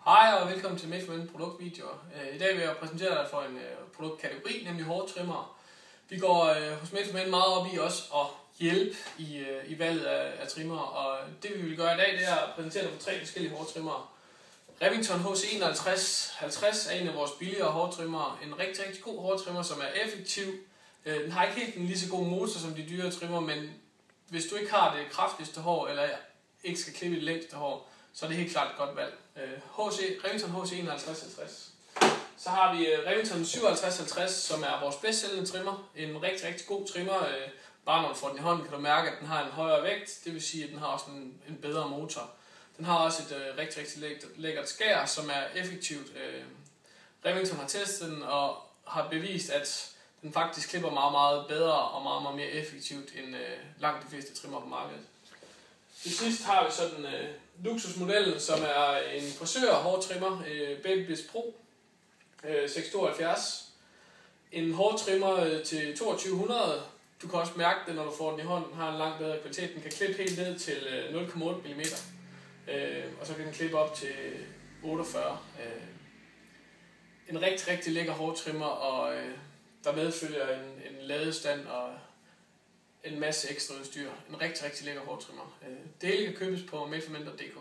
Hej og velkommen til Made for Men produktvideoer. I dag vil jeg præsentere dig for en produktkategori, nemlig hårtrimmere. Vi går hos Made for Men meget op i også at hjælpe i valget af trimmer, og det vi vil gøre i dag, det er at præsentere dig for 3 forskellige hårtrimmere. Remington HC5150 er en af vores billigere hårtrimmere. En rigtig god hårtrimmer, som er effektiv. Den har ikke helt en lige så god motor som de dyre trimmer, men hvis du ikke har det kraftigste hår, eller ikke skal klippe det længste hår, så er det helt klart et godt valg. Remington HC5150. Så har vi Remington 5750, som er vores bedst sælgende trimmer. En rigtig god trimmer. Bare når du får den i hånden, kan du mærke, at den har en højere vægt. Det vil sige, at den har også en bedre motor. Den har også et rigtig lækkert skær, som er effektivt. Remington har testet den og har bevist, at den faktisk klipper meget bedre og meget mere effektivt end langt de fleste trimmer på markedet. Til sidst har vi sådan luksusmodellen, som er en frisør hårtrimmer, Babyliss Pro 672. En hårtrimmer til 2200. Du kan også mærke det, når du får den i hånden. Den har en langt bedre kvalitet. Den kan klippe helt ned til 0,8 mm. Og så kan den klippe op til 48. En rigtig lækker hårtrimmer, og der medfølger en ladestand og en masse ekstra udstyr. En rigtig lækker hårtrimmer. Det hele kan købes på madeformen.dk.